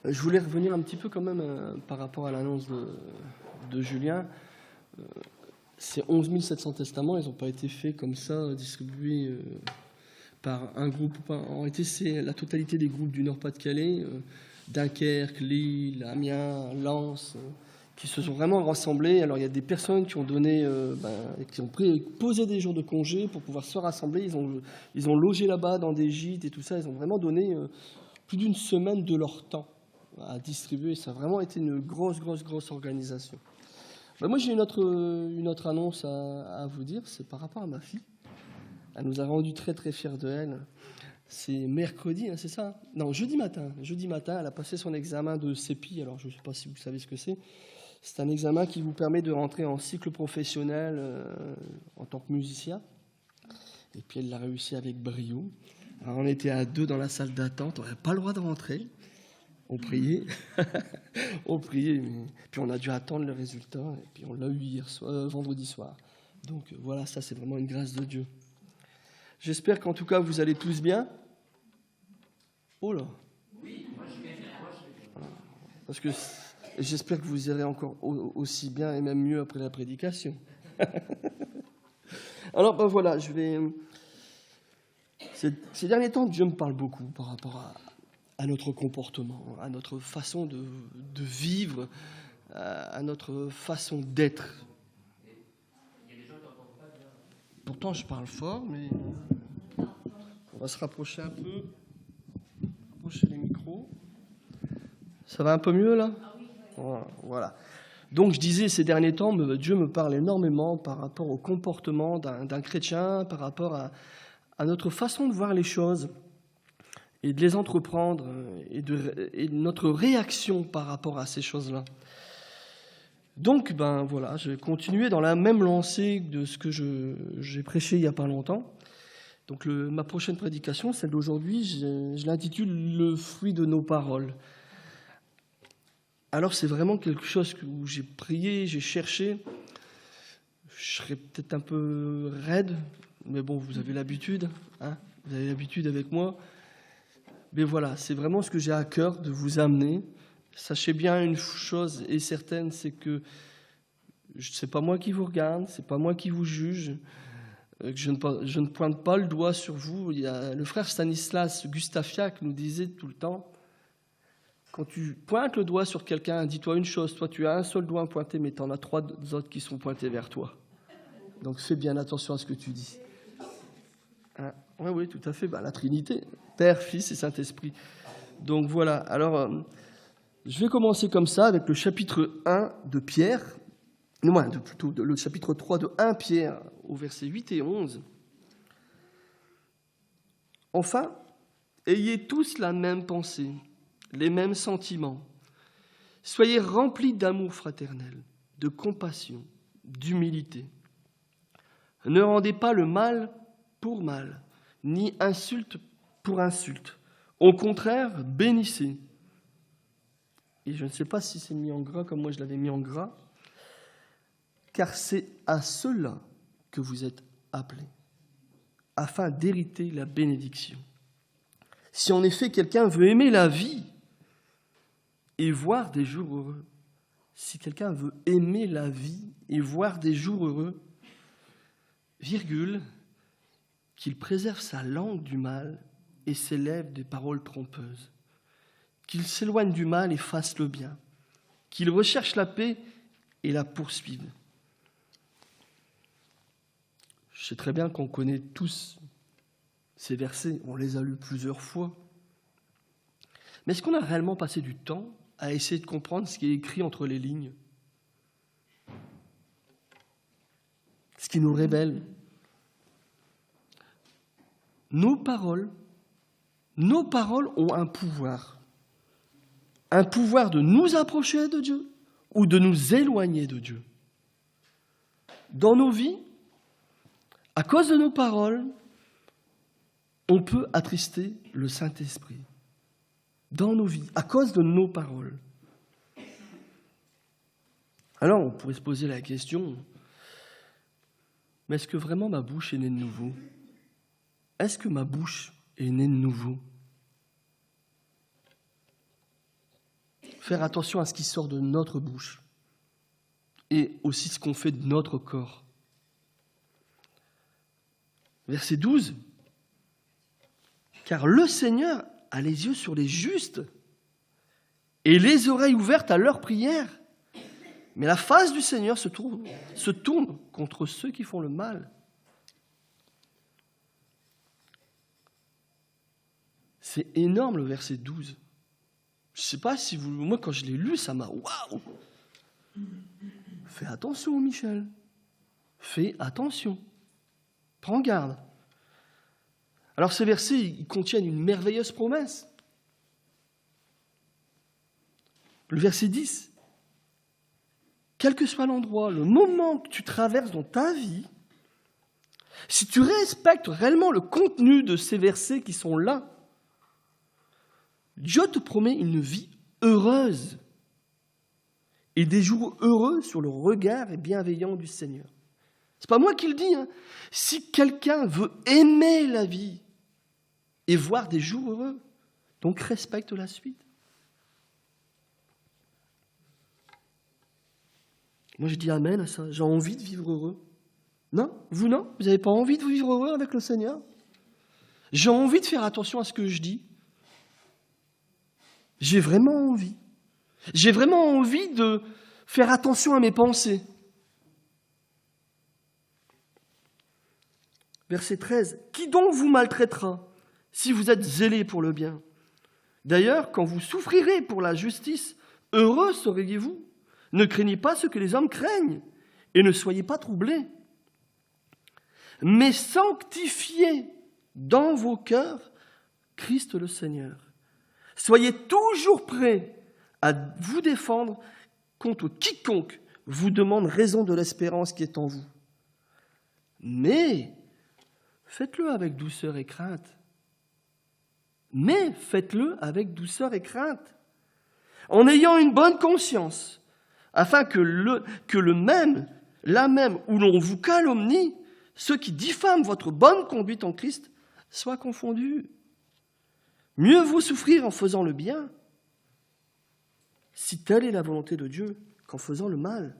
Je voulais revenir un petit peu quand même par rapport à l'annonce de Julien. Ces 11 700 testaments, ils n'ont pas été faits comme ça, distribués par un groupe. En réalité, c'est la totalité des groupes du Nord-Pas-de-Calais, Dunkerque, Lille, Amiens, Lens, qui se sont vraiment rassemblés. Alors, il y a des personnes qui ont donné, qui ont posé des jours de congé pour pouvoir se rassembler. Ils ont logé là-bas dans des gîtes et tout ça. Ils ont vraiment donné plus d'une semaine de leur temps à distribuer. Ça a vraiment été une grosse organisation. Moi, j'ai une autre annonce à vous dire. C'est par rapport à ma fille. Elle nous a rendu très fiers de elle. C'est mercredi, hein, c'est ça? Non, jeudi matin. Jeudi matin, elle a passé son examen de CEPI. Alors, je ne sais pas si vous savez ce que c'est. C'est un examen qui vous permet de rentrer en cycle professionnel en tant que musicien. Et puis, elle l'a réussi avec brio. Alors, on était à 2 dans la salle d'attente. On n'avait pas le droit de rentrer. On priait. On priait. Mais... Puis, on a dû attendre le résultat. Et puis, on l'a eu vendredi soir. Donc, voilà, ça, c'est vraiment une grâce de Dieu. J'espère qu'en tout cas, vous allez tous bien. Oh là. Oui, moi je vais bien. Parce que j'espère que vous irez encore aussi bien et même mieux après la prédication. Alors, voilà, je vais... Ces derniers temps, Dieu me parle beaucoup par rapport à notre comportement, à notre façon de vivre, à notre façon d'être. Pourtant, je parle fort, mais on va se rapprocher un peu. Rapprocher les micros. Ça va un peu mieux, là? Voilà. Donc, je disais, ces derniers temps, Dieu me parle énormément par rapport au comportement d'un chrétien, par rapport à notre façon de voir les choses et de les entreprendre et notre réaction par rapport à ces choses-là. Donc, voilà, je vais continuer dans la même lancée de ce que j'ai prêché il n'y a pas longtemps. Donc, ma prochaine prédication, celle d'aujourd'hui, je l'intitule « Le fruit de nos paroles ». Alors, c'est vraiment quelque chose où j'ai prié, j'ai cherché. Je serais peut-être un peu raide, mais bon, vous avez l'habitude, hein, vous avez l'habitude avec moi. Mais voilà, c'est vraiment ce que j'ai à cœur de vous amener. Sachez bien une chose est certaine, c'est que c'est pas moi qui vous regarde, c'est pas moi qui vous juge. Je ne pointe pas le doigt sur vous. Il y a le frère Stanislas Gustafiak nous disait tout le temps, quand tu pointes le doigt sur quelqu'un, dis-toi une chose, toi tu as un seul doigt pointé, mais tu en as 3 autres qui sont pointés vers toi. Donc fais bien attention à ce que tu dis. Hein? Oui, tout à fait, la Trinité, Père, Fils et Saint-Esprit. Donc voilà, alors je vais commencer comme ça avec le chapitre 1 de Pierre, plutôt le chapitre 3 de 1 Pierre au verset 8 et 11. Enfin, ayez tous la même pensée, les mêmes sentiments. Soyez remplis d'amour fraternel, de compassion, d'humilité. Ne rendez pas le mal pour mal, ni insulte pour insulte. Au contraire, bénissez. Et je ne sais pas si c'est mis en gras comme moi je l'avais mis en gras, car c'est à cela que vous êtes appelés, afin d'hériter la bénédiction. Si en effet quelqu'un veut aimer la vie et voir des jours heureux, si quelqu'un veut aimer la vie et voir des jours heureux, qu'il préserve sa langue du mal et ses lèvres des paroles trompeuses, qu'il s'éloigne du mal et fasse le bien, qu'il recherche la paix et la poursuive. Je sais très bien qu'on connaît tous ces versets, on les a lus plusieurs fois. Mais est-ce qu'on a réellement passé du temps à essayer de comprendre ce qui est écrit entre les lignes? Ce qui nous révèle. Nos paroles ont un pouvoir de nous approcher de Dieu ou de nous éloigner de Dieu. Dans nos vies, à cause de nos paroles, on peut attrister le Saint-Esprit. Dans nos vies, à cause de nos paroles. Alors, on pourrait se poser la question, mais est-ce que vraiment ma bouche est née de nouveau? Est-ce que ma bouche est née de nouveau? faire attention à ce qui sort de notre bouche et aussi ce qu'on fait de notre corps. Verset 12. Car le Seigneur a les yeux sur les justes et les oreilles ouvertes à leurs prières. Mais la face du Seigneur se tourne contre ceux qui font le mal. C'est énorme le verset 12. Je ne sais pas si vous... Moi, quand je l'ai lu, ça m'a... Waouh! Fais attention, Michel. Fais attention. Prends garde. Alors ces versets, ils contiennent une merveilleuse promesse. Le verset 10. Quel que soit l'endroit, le moment que tu traverses dans ta vie, si tu respectes réellement le contenu de ces versets qui sont là, Dieu te promet une vie heureuse et des jours heureux sur le regard bienveillant du Seigneur. C'est pas moi qui le dis. Si quelqu'un veut aimer la vie et voir des jours heureux, donc respecte la suite. Moi, je dis amen à ça. J'ai envie de vivre heureux. Non? Vous, non? Vous n'avez pas envie de vivre heureux avec le Seigneur? J'ai envie de faire attention à ce que je dis. J'ai vraiment envie. J'ai vraiment envie de faire attention à mes pensées. Verset 13. Qui donc vous maltraitera si vous êtes zélés pour le bien? D'ailleurs, quand vous souffrirez pour la justice, heureux seriez-vous. Ne craignez pas ce que les hommes craignent et ne soyez pas troublés. Mais sanctifiez dans vos cœurs Christ le Seigneur. Soyez toujours prêts à vous défendre contre quiconque vous demande raison de l'espérance qui est en vous. Mais faites-le avec douceur et crainte. Mais faites-le avec douceur et crainte, en ayant une bonne conscience, afin que là même où l'on vous calomnie, ceux qui diffament votre bonne conduite en Christ soient confondus. Mieux vaut souffrir en faisant le bien, si telle est la volonté de Dieu, qu'en faisant le mal.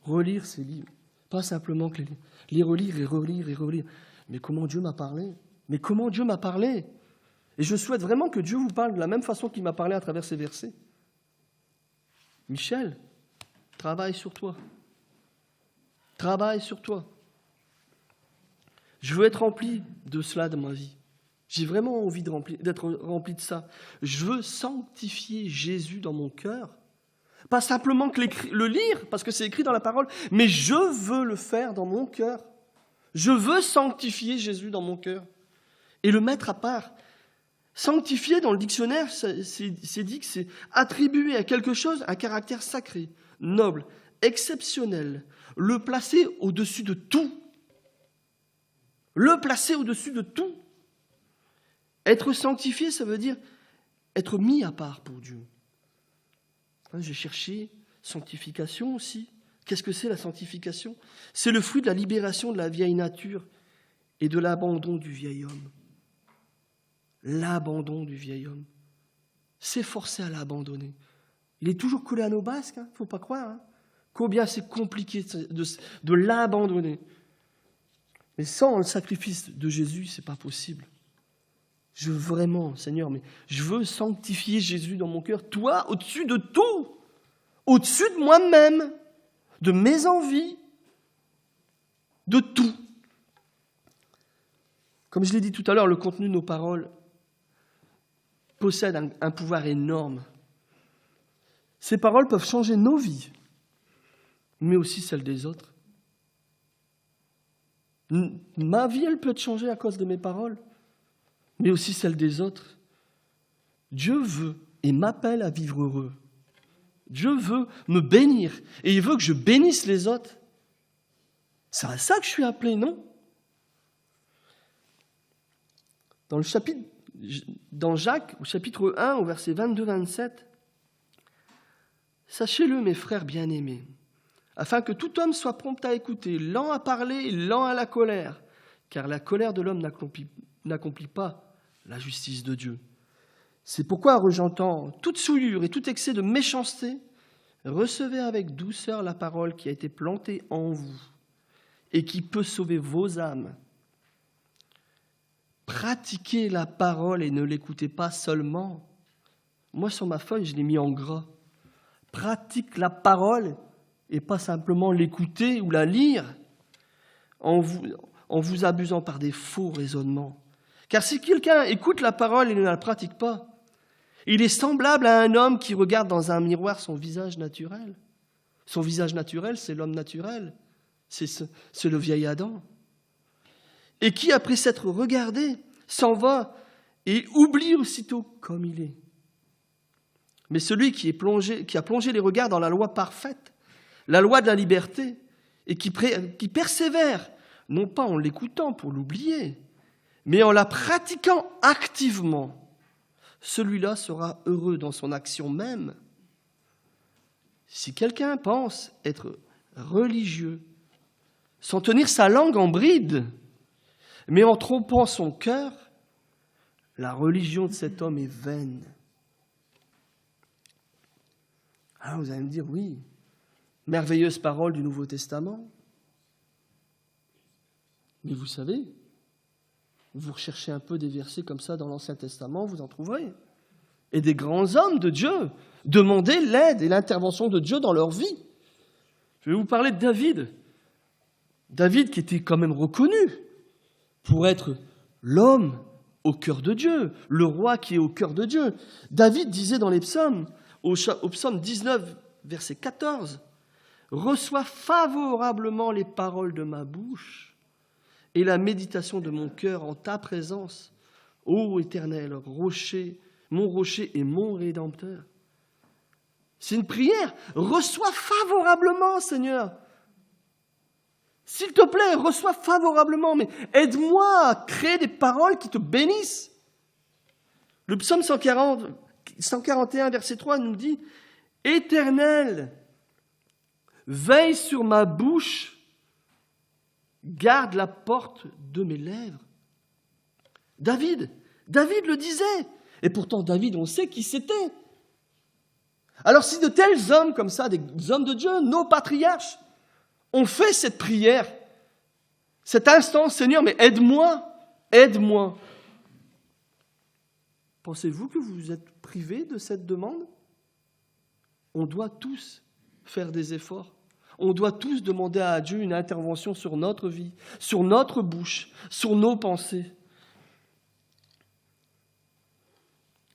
Relire ces livres, pas simplement que les relire et relire et relire. Mais comment Dieu m'a parlé? Mais comment Dieu m'a parlé? Et je souhaite vraiment que Dieu vous parle de la même façon qu'il m'a parlé à travers ces versets. Michel, travaille sur toi. Travaille sur toi. Je veux être rempli de cela dans ma vie. J'ai vraiment envie d'être rempli de ça. Je veux sanctifier Jésus dans mon cœur. Pas simplement que le lire, parce que c'est écrit dans la parole, mais je veux le faire dans mon cœur. Je veux sanctifier Jésus dans mon cœur et le mettre à part. Sanctifier, dans le dictionnaire, c'est dit que c'est attribuer à quelque chose un caractère sacré, noble, exceptionnel, le placer au-dessus de tout. Le placer au-dessus de tout. Être sanctifié, ça veut dire être mis à part pour Dieu. J'ai cherché sanctification aussi. Qu'est-ce que c'est la sanctification? C'est le fruit de la libération de la vieille nature et de l'abandon du vieil homme. L'abandon du vieil homme. C'est forcé à l'abandonner. Il est toujours collé à nos basques, il ne faut pas croire. Combien c'est compliqué de l'abandonner. Mais sans le sacrifice de Jésus, ce n'est pas possible. Je veux vraiment, Seigneur, mais je veux sanctifier Jésus dans mon cœur, toi, au-dessus de tout, au-dessus de moi-même, de mes envies, de tout. Comme je l'ai dit tout à l'heure, le contenu de nos paroles possède un pouvoir énorme. Ces paroles peuvent changer nos vies, mais aussi celles des autres. Ma vie, elle peut être changée à cause de mes paroles, mais aussi celle des autres. Dieu veut et m'appelle à vivre heureux. Dieu veut me bénir et il veut que je bénisse les autres. C'est à ça que je suis appelé, non? Dans Jacques, au chapitre 1, au verset 22-27, « Sachez-le, mes frères bien-aimés, afin que tout homme soit prompt à écouter, lent à parler, lent à la colère, car la colère de l'homme n'accomplit pas la justice de Dieu. C'est pourquoi, rejetant toute souillure et tout excès de méchanceté, recevez avec douceur la parole qui a été plantée en vous et qui peut sauver vos âmes. Pratiquez la parole et ne l'écoutez pas seulement. Moi, sur ma feuille, je l'ai mis en gras. Pratique la parole et pas simplement l'écouter ou la lire en vous abusant par des faux raisonnements. Car si quelqu'un écoute la parole et ne la pratique pas, il est semblable à un homme qui regarde dans un miroir son visage naturel. Son visage naturel, c'est l'homme naturel. C'est le vieil Adam. Et qui, après s'être regardé, s'en va et oublie aussitôt comme il est. Mais celui qui a plongé les regards dans la loi parfaite, la loi de la liberté, et qui persévère, non pas en l'écoutant pour l'oublier, mais en la pratiquant activement, celui-là sera heureux dans son action même. Si quelqu'un pense être religieux, sans tenir sa langue en bride, mais en trompant son cœur, la religion de cet homme est vaine. Alors vous allez me dire, oui, merveilleuse parole du Nouveau Testament. Mais vous savez, vous recherchez un peu des versets comme ça dans l'Ancien Testament, vous en trouverez. Et des grands hommes de Dieu demandaient l'aide et l'intervention de Dieu dans leur vie. Je vais vous parler de David. David qui était quand même reconnu pour être l'homme au cœur de Dieu, le roi qui est au cœur de Dieu. David disait dans les psaumes, au psaume 19, verset 14, « Reçois favorablement les paroles de ma bouche et la méditation de mon cœur en ta présence, ô Éternel, rocher, mon rocher et mon rédempteur. » C'est une prière. Reçois favorablement, Seigneur. S'il te plaît, reçois favorablement, mais aide-moi à créer des paroles qui te bénissent. Le psaume 141, verset 3, nous dit « Éternel, veille sur ma bouche, garde la porte de mes lèvres. » David le disait. Et pourtant, David, on sait qui c'était. Alors si de tels hommes comme ça, des hommes de Dieu, nos patriarches, ont fait cette prière, cet instant, Seigneur, mais aide-moi, aide-moi. Pensez-vous que vous êtes privés de cette demande? On doit tous faire des efforts. On doit tous demander à Dieu une intervention sur notre vie, sur notre bouche, sur nos pensées.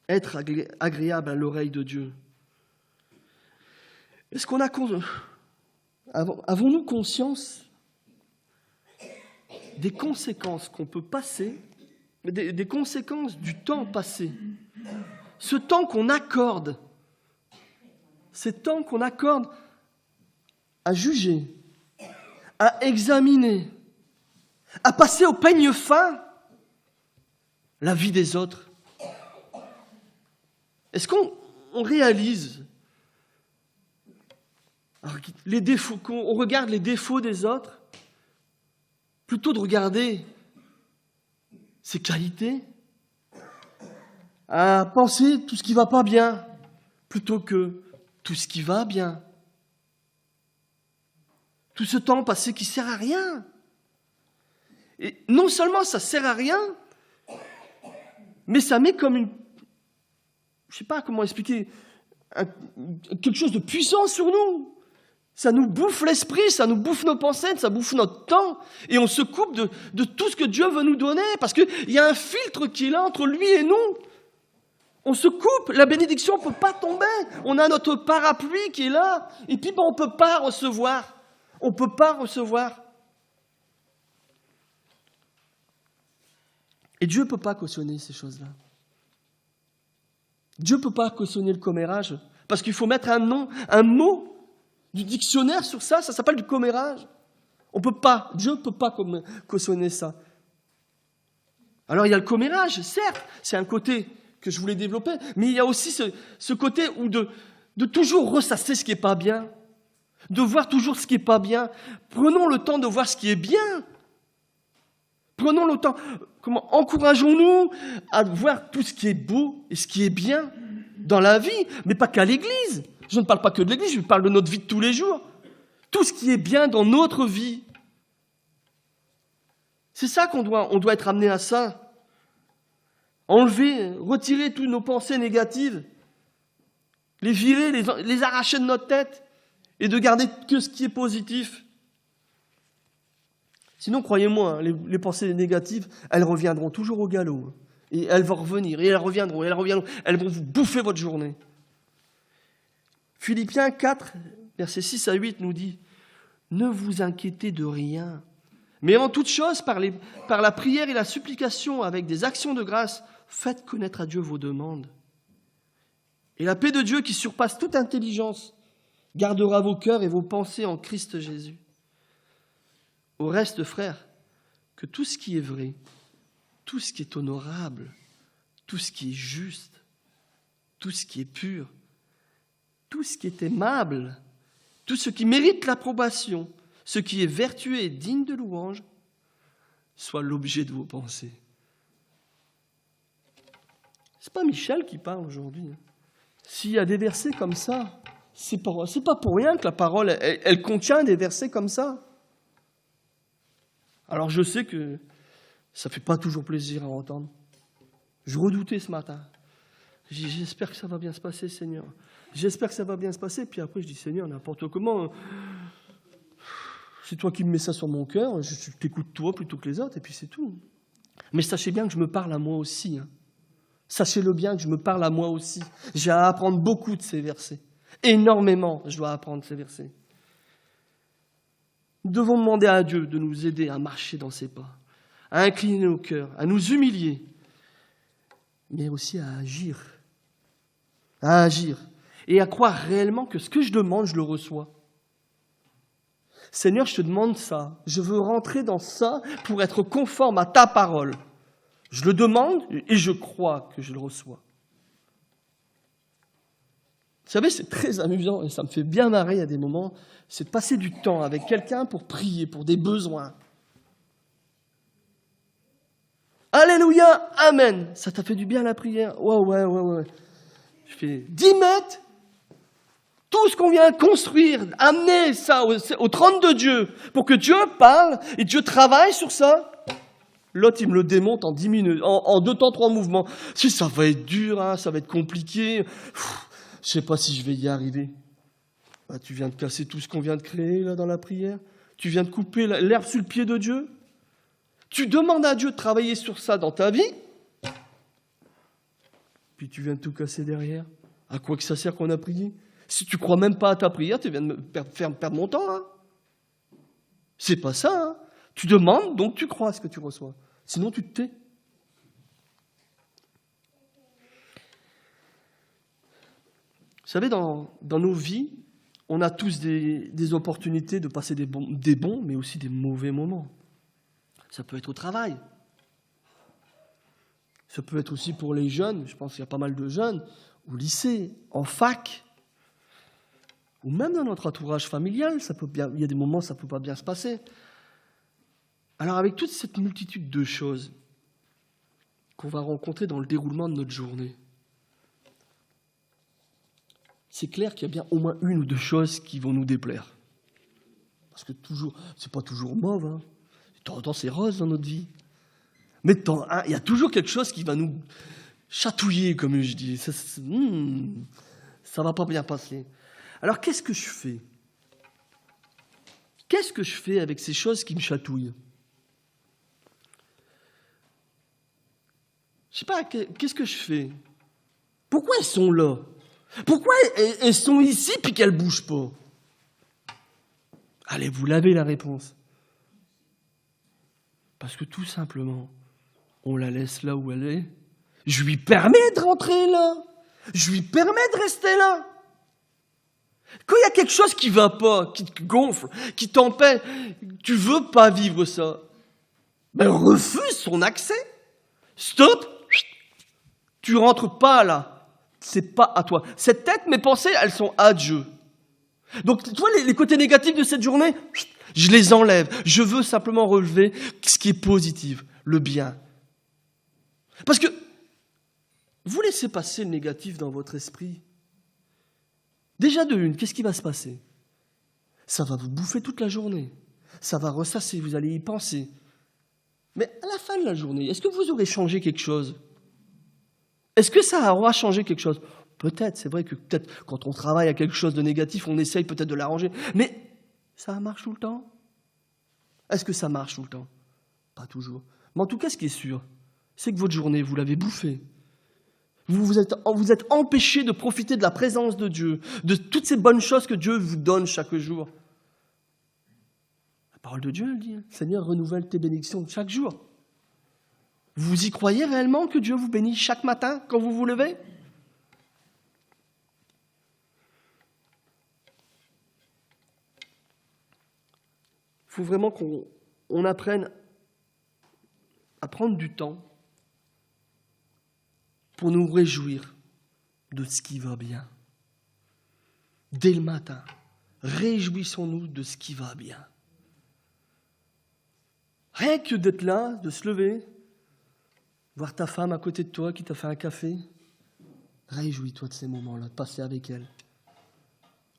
Être agréable à l'oreille de Dieu. Est-ce qu'on a avons-nous conscience des conséquences qu'on peut passer, des conséquences du temps passé, ce temps qu'on accorde, à juger, à examiner, à passer au peigne fin la vie des autres. Est-ce qu'on réalise les défauts, qu'on regarde les défauts des autres, plutôt de regarder ses qualités, à penser tout ce qui ne va pas bien, plutôt que tout ce qui va bien. Tout ce temps passé qui ne sert à rien. Et non seulement ça ne sert à rien, mais ça met comme une... Je ne sais pas comment expliquer, quelque chose de puissant sur nous. Ça nous bouffe l'esprit, ça nous bouffe nos pensées, ça bouffe notre temps. Et on se coupe de tout ce que Dieu veut nous donner, parce qu'il y a un filtre qui est là entre lui et nous. On se coupe, la bénédiction ne peut pas tomber. On a notre parapluie qui est là, et puis on ne peut pas recevoir. On ne peut pas recevoir. Et Dieu ne peut pas cautionner ces choses-là. Dieu ne peut pas cautionner le commérage, parce qu'il faut mettre un mot du dictionnaire sur ça, ça s'appelle du commérage. On peut pas, Dieu ne peut pas cautionner ça. Alors il y a le commérage, certes, c'est un côté que je voulais développer, mais il y a aussi ce côté où de toujours ressasser ce qui n'est pas bien, de voir toujours ce qui n'est pas bien. Prenons le temps de voir ce qui est bien. Prenons le temps. Encourageons-nous à voir tout ce qui est beau et ce qui est bien dans la vie, mais pas qu'à l'église. Je ne parle pas que de l'église, je parle de notre vie de tous les jours. Tout ce qui est bien dans notre vie. C'est ça on doit être amené à ça. Enlever, retirer toutes nos pensées négatives, les virer, les arracher de notre tête et de garder que ce qui est positif. Sinon, croyez-moi, les pensées négatives, elles reviendront toujours au galop. Et elles vont revenir, et elles reviendront, elles vont vous bouffer votre journée. Philippiens 4, versets 6 à 8 nous dit « Ne vous inquiétez de rien, mais en toute chose, par la prière et la supplication, avec des actions de grâce, faites connaître à Dieu vos demandes. Et la paix de Dieu qui surpasse toute intelligence gardera vos cœurs et vos pensées en Christ Jésus. Au reste, frères, que tout ce qui est vrai, tout ce qui est honorable, tout ce qui est juste, tout ce qui est pur, tout ce qui est aimable, tout ce qui mérite l'approbation, ce qui est vertueux et digne de louange, soit l'objet de vos pensées. » C'est pas Michel qui parle aujourd'hui. S'il y a des versets comme ça, c'est pas pour rien que la parole, elle contient des versets comme ça. Alors je sais que ça ne fait pas toujours plaisir à entendre. Je redoutais ce matin. J'espère que ça va bien se passer, Seigneur. J'espère que ça va bien se passer. Puis après, je dis, Seigneur, n'importe comment, c'est toi qui me mets ça sur mon cœur. Je t'écoute toi plutôt que les autres, et puis c'est tout. Mais sachez bien que je me parle à moi aussi. Sachez-le bien que je me parle à moi aussi. J'ai à apprendre beaucoup de ces versets. Énormément, je dois apprendre ces versets. Nous devons demander à Dieu de nous aider à marcher dans ses pas, à incliner nos cœurs, à nous humilier, mais aussi à agir. Et à croire réellement que ce que je demande, je le reçois. Seigneur, je te demande ça. Je veux rentrer dans ça pour être conforme à ta parole. Je le demande et je crois que je le reçois. Vous savez, c'est très amusant et ça me fait bien marrer à des moments, c'est de passer du temps avec quelqu'un pour prier pour des besoins. Alléluia, amen. Ça t'a fait du bien la prière? Ouais. Je fais 10 mètres, tout ce qu'on vient construire, amener ça au trône de Dieu pour que Dieu parle et Dieu travaille sur ça. L'autre, il me le démonte en 10 minutes, en 2 temps, 3 mouvements. Si ça va être dur, ça va être compliqué. Je ne sais pas si je vais y arriver. Ah, tu viens de casser tout ce qu'on vient de créer là dans la prière. Tu viens de couper l'herbe sur le pied de Dieu. Tu demandes à Dieu de travailler sur ça dans ta vie. Puis tu viens de tout casser derrière. À quoi que ça sert qu'on a prié? Si tu ne crois même pas à ta prière, tu viens de me faire perdre mon temps. C'est pas ça. Tu demandes, donc tu crois à ce que tu reçois. Sinon, tu te tais. Vous savez, dans nos vies, on a tous des opportunités de passer des bons, mais aussi des mauvais moments. Ça peut être au travail. Ça peut être aussi pour les jeunes, je pense qu'il y a pas mal de jeunes, au lycée, en fac, ou même dans notre entourage familial, il y a des moments où ça ne peut pas bien se passer. Alors avec toute cette multitude de choses qu'on va rencontrer dans le déroulement de notre journée, c'est clair qu'il y a bien au moins 1 ou 2 choses qui vont nous déplaire. Parce que c'est pas toujours mauve. De temps en temps, c'est rose dans notre vie. Mais il y a toujours quelque chose qui va nous chatouiller, comme je dis. Ça va pas bien passer. Alors, qu'est-ce que je fais? Qu'est-ce que je fais avec ces choses qui me chatouillent? Je sais pas, qu'est-ce que je fais? Pourquoi elles sont là? Pourquoi elles sont ici puis qu'elles ne bougent pas? Allez, vous l'avez la réponse. Parce que tout simplement, on la laisse là où elle est. Je lui permets de rentrer là. Je lui permets de rester là. Quand il y a quelque chose qui ne va pas, qui te gonfle, qui t'empêche, tu ne veux pas vivre ça, ben refuse son accès. Stop. Tu rentres pas là. C'est pas à toi. Cette tête, mes pensées, elles sont à Dieu. Donc, tu vois, les côtés négatifs de cette journée, je les enlève. Je veux simplement relever ce qui est positif, le bien. Parce que vous laissez passer le négatif dans votre esprit. Déjà de une, qu'est-ce qui va se passer? Ça va vous bouffer toute la journée. Ça va ressasser, vous allez y penser. Mais à la fin de la journée, est-ce que vous aurez changé quelque chose? Est-ce que ça aura changé quelque chose? Peut-être, c'est vrai que peut-être quand on travaille à quelque chose de négatif, on essaye peut-être de l'arranger. Mais ça marche tout le temps? Est-ce que ça marche tout le temps? Pas toujours. Mais en tout cas, ce qui est sûr, c'est que votre journée, vous l'avez bouffée. Vous êtes empêché de profiter de la présence de Dieu, de toutes ces bonnes choses que Dieu vous donne chaque jour. La parole de Dieu, elle dit, Seigneur, renouvelle tes bénédictions chaque jour. Vous y croyez réellement que Dieu vous bénit chaque matin quand vous vous levez? Il faut vraiment qu'on apprenne à prendre du temps pour nous réjouir de ce qui va bien. Dès le matin, réjouissons-nous de ce qui va bien. Rien que d'être là, de se lever, voir ta femme à côté de toi qui t'a fait un café, réjouis-toi de ces moments-là, de passer avec elle.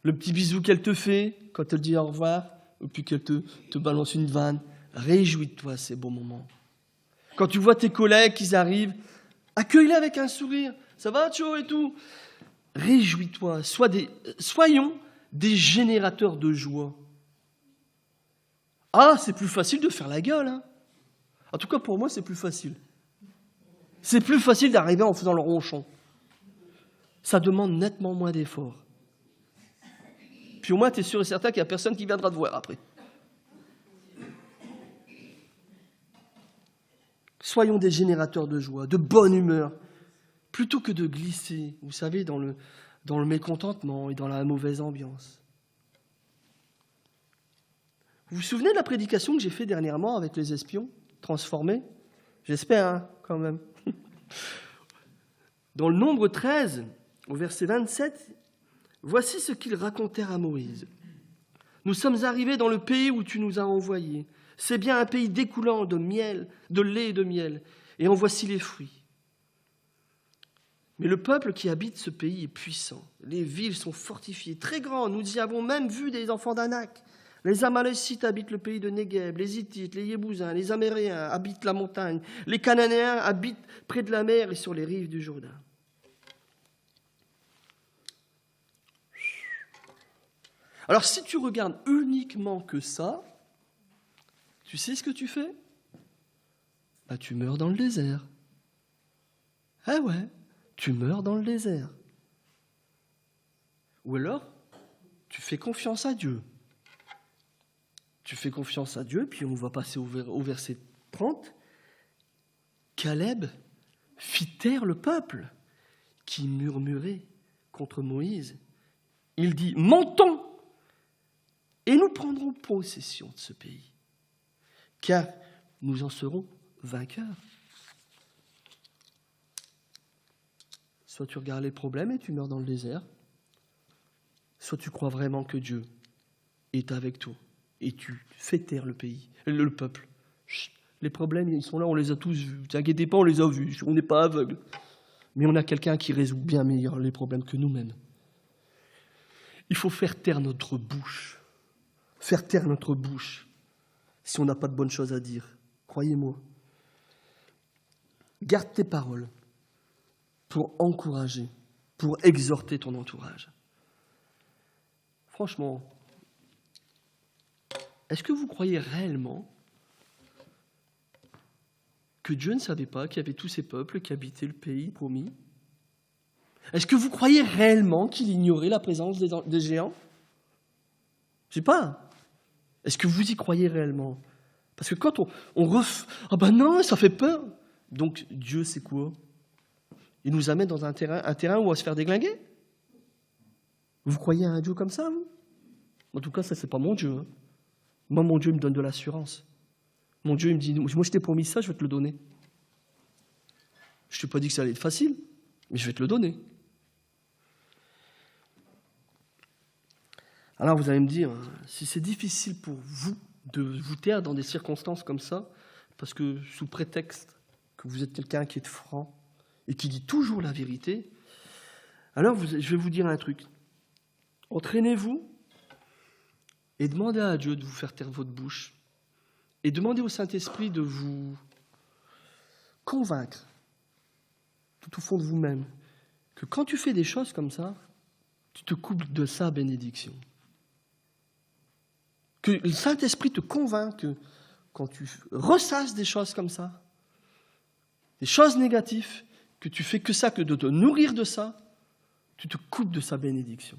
Le petit bisou qu'elle te fait quand elle dit au revoir, ou puis qu'elle te balance une vanne, réjouis-toi de ces beaux moments. Quand tu vois tes collègues qui arrivent, accueille-les avec un sourire. Ça va, Tcho et tout? Réjouis-toi. Soyons des générateurs de joie. Ah, c'est plus facile de faire la gueule. Hein. En tout cas, pour moi, c'est plus facile. C'est plus facile d'arriver en faisant le ronchon. Ça demande nettement moins d'efforts. Puis au moins, tu es sûr et certain qu'il n'y a personne qui viendra te voir après. Soyons des générateurs de joie, de bonne humeur, plutôt que de glisser, vous savez, dans le mécontentement et dans la mauvaise ambiance. Vous vous souvenez de la prédication que j'ai faite dernièrement avec les espions transformés? J'espère, hein, quand même. Dans le Nombre 13, au verset 27, voici ce qu'ils racontèrent à Moïse. Nous sommes arrivés dans le pays où tu nous as envoyés. C'est bien un pays découlant de miel, de lait et de miel, et en voici les fruits. Mais le peuple qui habite ce pays est puissant. Les villes sont fortifiées, très grandes. Nous y avons même vu des enfants d'Anak. Les Amalécites habitent le pays de Négueb, les Hittites, les Yébousiens, les Améréens habitent la montagne. Les Cananéens habitent près de la mer et sur les rives du Jourdain. Alors si tu regardes uniquement que ça, tu sais ce que tu fais? Bah, tu meurs dans le désert. Ah ouais, tu meurs dans le désert. Ou alors, tu fais confiance à Dieu. Tu fais confiance à Dieu, puis on va passer au verset 30. Caleb fit taire le peuple qui murmurait contre Moïse. Il dit, montons et nous prendrons possession de ce pays, car nous en serons vainqueurs. Soit tu regardes les problèmes et tu meurs dans le désert, soit tu crois vraiment que Dieu est avec toi et tu fais taire le pays, le peuple. Chut, les problèmes, ils sont là, on les a tous vus. Ne t'inquiétez pas, on les a vus, on n'est pas aveugles. Mais on a quelqu'un qui résout bien meilleur les problèmes que nous-mêmes. Il faut faire taire notre bouche. Faire taire notre bouche si on n'a pas de bonnes choses à dire. Croyez-moi. Garde tes paroles pour encourager, pour exhorter ton entourage. Franchement, est-ce que vous croyez réellement que Dieu ne savait pas qu'il y avait tous ces peuples qui habitaient le pays promis? Est-ce que vous croyez réellement qu'il ignorait la présence des géants? Je sais pas. Est-ce que vous y croyez réellement? Parce que quand ah ben non, ça fait peur. Donc Dieu, c'est quoi? Il nous amène dans un terrain où on va se faire déglinguer? Vous croyez à un Dieu comme ça, vous? En tout cas, ça, c'est pas mon Dieu. Hein. Moi, mon Dieu, il me donne de l'assurance. Mon Dieu, il me dit, moi, je t'ai promis ça, je vais te le donner. Je t'ai pas dit que ça allait être facile, mais je vais te le donner. Alors vous allez me dire, si c'est difficile pour vous de vous taire dans des circonstances comme ça, parce que sous prétexte que vous êtes quelqu'un qui est franc et qui dit toujours la vérité, alors je vais vous dire un truc. Entraînez-vous et demandez à Dieu de vous faire taire votre bouche et demandez au Saint-Esprit de vous convaincre tout au fond de vous-même que quand tu fais des choses comme ça, tu te coupes de sa bénédiction. Que le Saint-Esprit te convainc que quand tu ressasses des choses comme ça, des choses négatives, que tu fais que ça, que de te nourrir de ça, tu te coupes de sa bénédiction.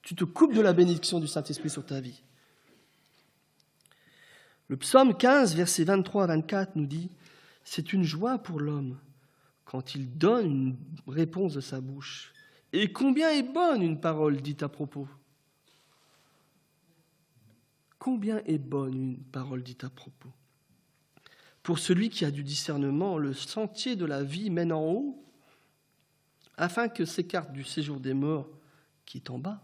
Tu te coupes de la bénédiction du Saint-Esprit sur ta vie. Le psaume 15, versets 23 à 24 nous dit « C'est une joie pour l'homme quand il donne une réponse de sa bouche. Et combien est bonne une parole dite à propos ?» Combien est bonne une parole dite à propos. Pour celui qui a du discernement, le sentier de la vie mène en haut, afin que s'écarte du séjour des morts qui est en bas.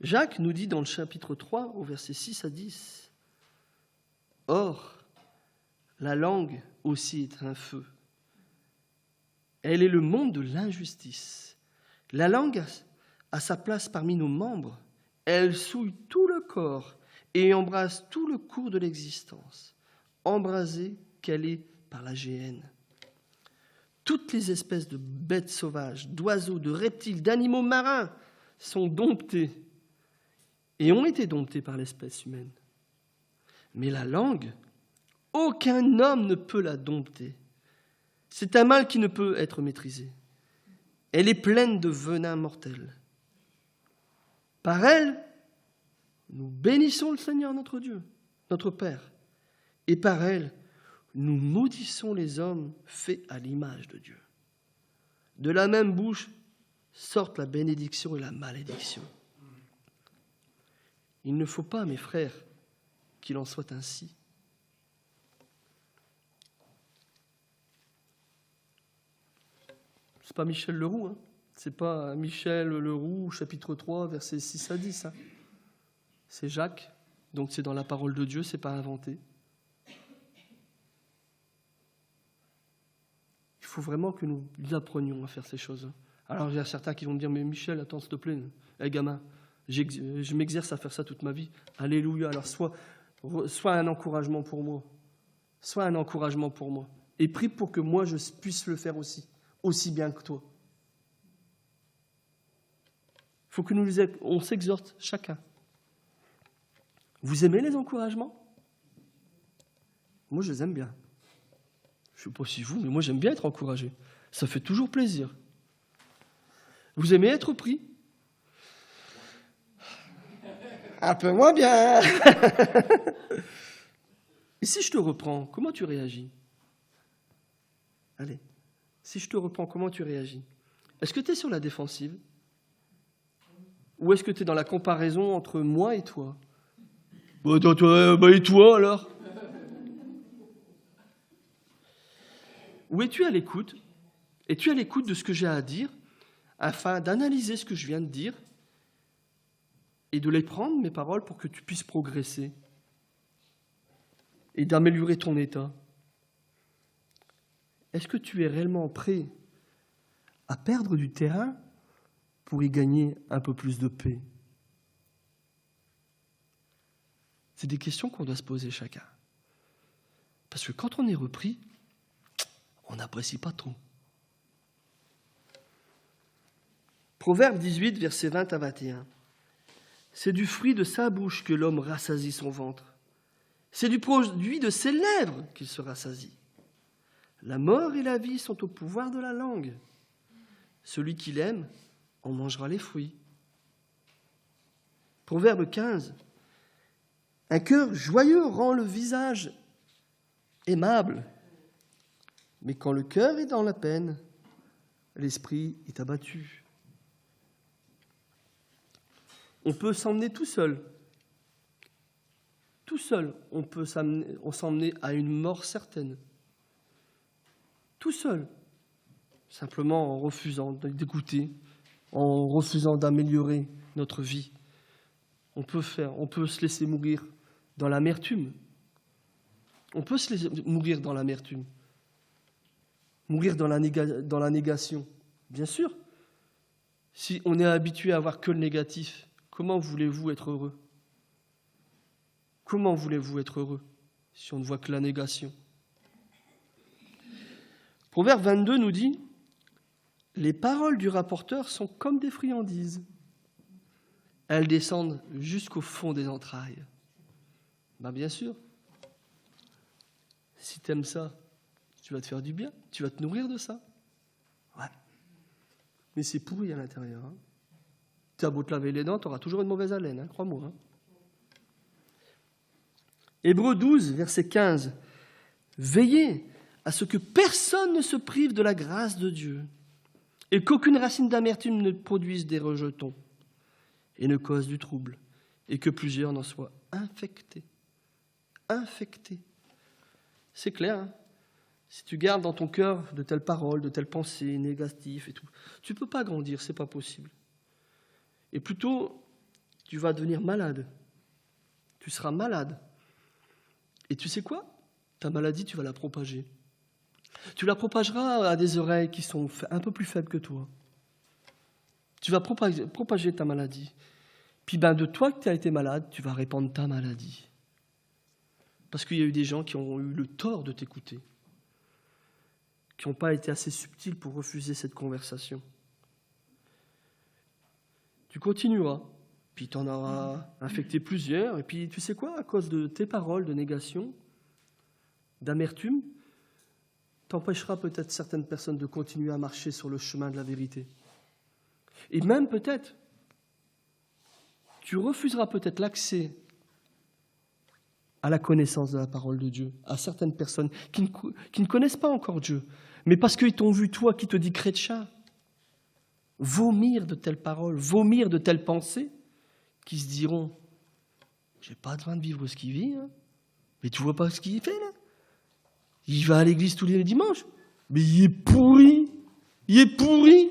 Jacques nous dit dans le chapitre 3, au verset 6 à 10, « Or, la langue aussi est un feu. Elle est le monde de l'injustice. La langue a sa place parmi nos membres. Elle souille tout le corps et embrase tout le cours de l'existence, embrasée qu'elle est par la géhenne. Toutes les espèces de bêtes sauvages, d'oiseaux, de reptiles, d'animaux marins sont domptées et ont été domptées par l'espèce humaine. Mais la langue, aucun homme ne peut la dompter. C'est un mal qui ne peut être maîtrisé. Elle est pleine de venin mortel. Par elle, nous bénissons le Seigneur notre Dieu, notre Père. Et par elle, nous maudissons les hommes faits à l'image de Dieu. De la même bouche sortent la bénédiction et la malédiction. Il ne faut pas, mes frères, qu'il en soit ainsi. C'est pas Michel Leroux, hein. C'est pas Michel Leroux, chapitre 3, versets 6 à 10. Hein. C'est Jacques, donc c'est dans la parole de Dieu, c'est pas inventé. Il faut vraiment que nous apprenions à faire ces choses. Alors il y a certains qui vont me dire, mais Michel, attends s'il te plaît, gamin, je m'exerce à faire ça toute ma vie. Alléluia. Alors sois un encouragement pour moi. Sois un encouragement pour moi. Et prie pour que moi je puisse le faire aussi bien que toi. Il faut que on s'exhorte chacun. Vous aimez les encouragements? Moi, je les aime bien. Je ne sais pas si vous, mais moi, j'aime bien être encouragé. Ça fait toujours plaisir. Vous aimez être pris? Un peu moins bien. Et si je te reprends, comment tu réagis? Allez, si je te reprends, comment tu réagis? Est-ce que tu es sur la défensive? Ou est-ce que tu es dans la comparaison entre moi et toi? Et toi alors? Ou es-tu à l'écoute? Es-tu à l'écoute de ce que j'ai à dire afin d'analyser ce que je viens de dire et de les prendre, mes paroles, pour que tu puisses progresser et d'améliorer ton état? Est-ce que tu es réellement prêt à perdre du terrain pour y gagner un peu plus de paix? C'est des questions qu'on doit se poser chacun. Parce que quand on est repris, on n'apprécie pas trop. Proverbe 18, versets 20 à 21. C'est du fruit de sa bouche que l'homme rassasie son ventre. C'est du produit de ses lèvres qu'il se rassasie. La mort et la vie sont au pouvoir de la langue. Celui qui l'aime en mangera les fruits. Proverbe 15. Un cœur joyeux rend le visage aimable, mais quand le cœur est dans la peine, l'esprit est abattu. On peut s'emmener tout seul. Tout seul, on peut s'emmener à une mort certaine. Tout seul. Simplement en refusant d'écouter, en refusant d'améliorer notre vie. On peut se laisser mourir dans l'amertume. On peut se laisser mourir dans l'amertume. Mourir dans la négation. Bien sûr. Si on est habitué à voir que le négatif, comment voulez-vous être heureux? Comment voulez-vous être heureux si on ne voit que la négation? Proverbe 22 nous dit « Les paroles du rapporteur sont comme des friandises. Elles descendent jusqu'au fond des entrailles. » Ben bien sûr. Si tu aimes ça, tu vas te faire du bien, tu vas te nourrir de ça. Ouais. Mais c'est pourri à l'intérieur. Hein. Tu as beau te laver les dents, tu auras toujours une mauvaise haleine, hein, crois-moi. Hein. Hébreux 12, verset 15. Veillez à ce que personne ne se prive de la grâce de Dieu et qu'aucune racine d'amertume ne produise des rejetons et ne cause du trouble et que plusieurs n'en soient infectés. Infectés. C'est clair, hein? Si tu gardes dans ton cœur de telles paroles, de telles pensées négatives et tout, tu ne peux pas grandir, c'est pas possible. Et plutôt, tu vas devenir malade. Tu seras malade. Et tu sais quoi? Ta maladie, tu vas la propager. Tu la propageras à des oreilles qui sont un peu plus faibles que toi. Tu vas propager ta maladie. Puis de toi que tu as été malade, tu vas répandre ta maladie. Parce qu'il y a eu des gens qui ont eu le tort de t'écouter, qui n'ont pas été assez subtils pour refuser cette conversation. Tu continueras, puis tu en auras infecté plusieurs, et puis tu sais quoi, à cause de tes paroles de négation, d'amertume, t'empêcheras peut-être certaines personnes de continuer à marcher sur le chemin de la vérité. Et même peut-être, tu refuseras peut-être l'accès à la connaissance de la parole de Dieu, à certaines personnes qui ne connaissent pas encore Dieu, mais parce qu'ils t'ont vu, toi, qui te dis chrétien, vomir de telles paroles, vomir de telles pensées, qui se diront « J'ai pas besoin de vivre ce qu'il vit, hein. Mais tu vois pas ce qu'il fait, là? Il va à l'église tous les dimanches, mais il est pourri, il est pourri. »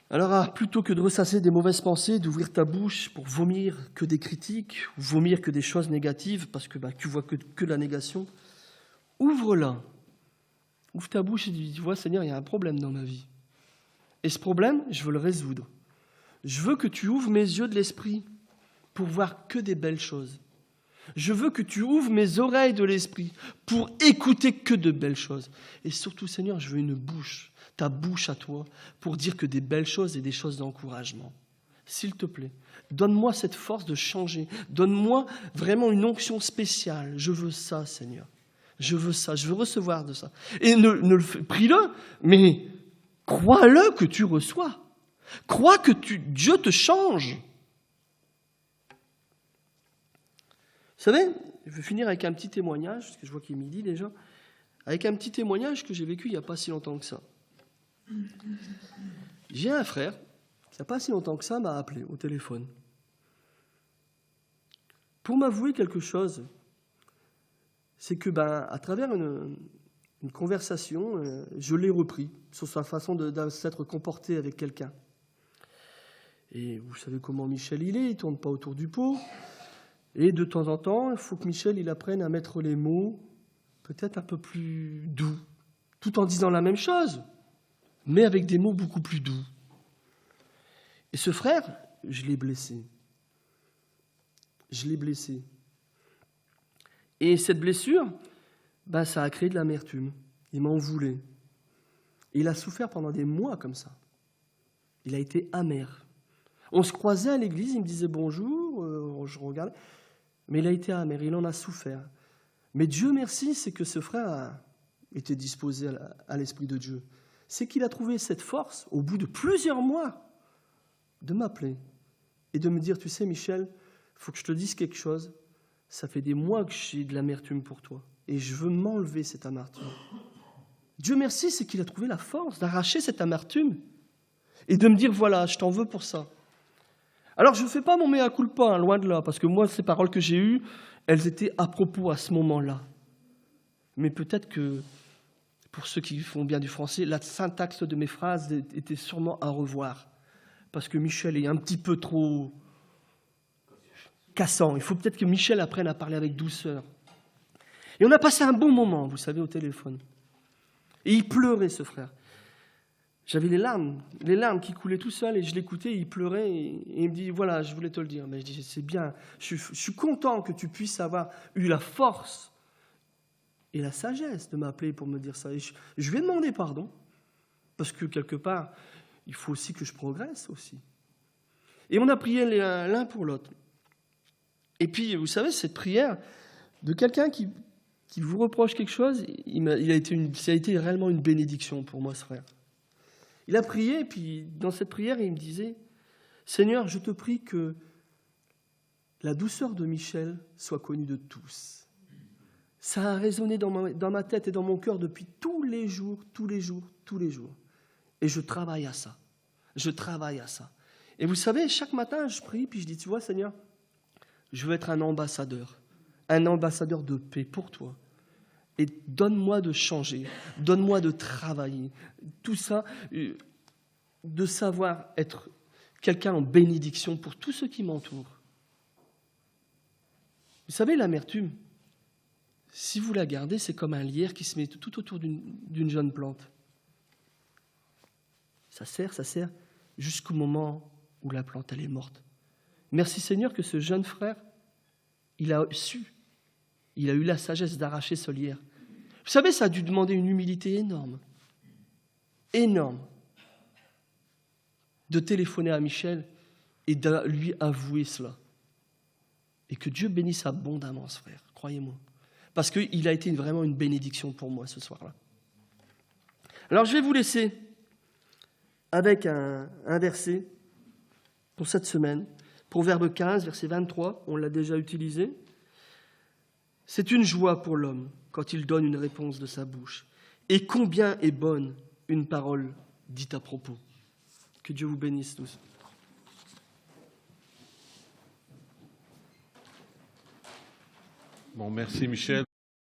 Alors, plutôt que de ressasser des mauvaises pensées, d'ouvrir ta bouche pour vomir que des critiques, ou vomir que des choses négatives, parce que tu vois que la négation, ouvre-la. Ouvre ta bouche et dis, tu vois, Seigneur, il y a un problème dans ma vie. Et ce problème, je veux le résoudre. Je veux que tu ouvres mes yeux de l'esprit pour voir que des belles choses. Je veux que tu ouvres mes oreilles de l'esprit pour écouter que de belles choses. Et surtout, Seigneur, je veux une bouche, ta bouche à toi, pour dire que des belles choses et des choses d'encouragement. S'il te plaît, donne-moi cette force de changer. Donne-moi vraiment une onction spéciale. Je veux ça, Seigneur. Je veux ça, je veux recevoir de ça. Et prie-le, mais crois-le que tu reçois. Crois que Dieu te change. Vous savez, je vais finir avec un petit témoignage, parce que je vois qu'il est midi déjà, avec un petit témoignage que j'ai vécu il n'y a pas si longtemps que ça. J'ai un frère, il n'y a pas si longtemps que ça, m'a appelé au téléphone pour m'avouer quelque chose. C'est que, à travers une conversation, je l'ai repris sur sa façon de s'être comporté avec quelqu'un. Et vous savez comment Michel il est, il ne tourne pas autour du pot. Et de temps en temps, il faut que Michel il apprenne à mettre les mots peut-être un peu plus doux, tout en disant la même chose, mais avec des mots beaucoup plus doux. Et ce frère, je l'ai blessé. Je l'ai blessé. Et cette blessure, ça a créé de l'amertume. Il m'en voulait. Et il a souffert pendant des mois comme ça. Il a été amer. On se croisait à l'église, il me disait bonjour, je regardais. Mais il a été amer, il en a souffert. Mais Dieu merci, c'est que ce frère a été disposé à l'Esprit de Dieu. C'est qu'il a trouvé cette force, au bout de plusieurs mois, de m'appeler et de me dire, tu sais Michel, il faut que je te dise quelque chose. Ça fait des mois que j'ai de l'amertume pour toi et je veux m'enlever cette amertume. Dieu merci, c'est qu'il a trouvé la force d'arracher cette amertume et de me dire, voilà, je t'en veux pour ça. Alors, je ne fais pas mon mea culpa, loin de là, parce que moi, ces paroles que j'ai eues, elles étaient à propos à ce moment-là. Mais peut-être pour ceux qui font bien du français, la syntaxe de mes phrases était sûrement à revoir. Parce que Michel est un petit peu trop cassant. Il faut peut-être que Michel apprenne à parler avec douceur. Et on a passé un bon moment, vous savez, au téléphone. Et il pleurait, ce frère. J'avais les larmes qui coulaient tout seul, et je l'écoutais, il pleurait, et il me dit, voilà, je voulais te le dire. Mais je dis, c'est bien, je suis content que tu puisses avoir eu la force et la sagesse de m'appeler pour me dire ça. Et je lui ai demandé pardon, parce que quelque part, il faut aussi que je progresse aussi. Et on a prié l'un pour l'autre. Et puis, vous savez, cette prière de quelqu'un qui vous reproche quelque chose, ça a été réellement une bénédiction pour moi, ce frère. Il a prié, et puis dans cette prière, il me disait, « Seigneur, je te prie que la douceur de Michel soit connue de tous. » Ça a résonné dans ma tête et dans mon cœur depuis tous les jours. Et je travaille à ça. Et vous savez, chaque matin, je prie, puis je dis, tu vois, Seigneur, je veux être un ambassadeur de paix pour toi. Et donne-moi de changer, donne-moi de travailler. Tout ça, de savoir être quelqu'un en bénédiction pour tous ceux qui m'entourent. Vous savez, l'amertume, si vous la gardez, c'est comme un lierre qui se met tout autour d'une jeune plante. Ça sert, jusqu'au moment où la plante, elle est morte. Merci Seigneur que ce jeune frère, il a eu la sagesse d'arracher ce lierre. Vous savez, ça a dû demander une humilité énorme, de téléphoner à Michel et de lui avouer cela. Et que Dieu bénisse abondamment ce frère, croyez-moi. Parce qu'il a été vraiment une bénédiction pour moi ce soir-là. Alors je vais vous laisser avec un verset pour cette semaine. Proverbe 15, verset 23, on l'a déjà utilisé. C'est une joie pour l'homme quand il donne une réponse de sa bouche. Et combien est bonne une parole dite à propos. Que Dieu vous bénisse tous. Bon, merci Michel.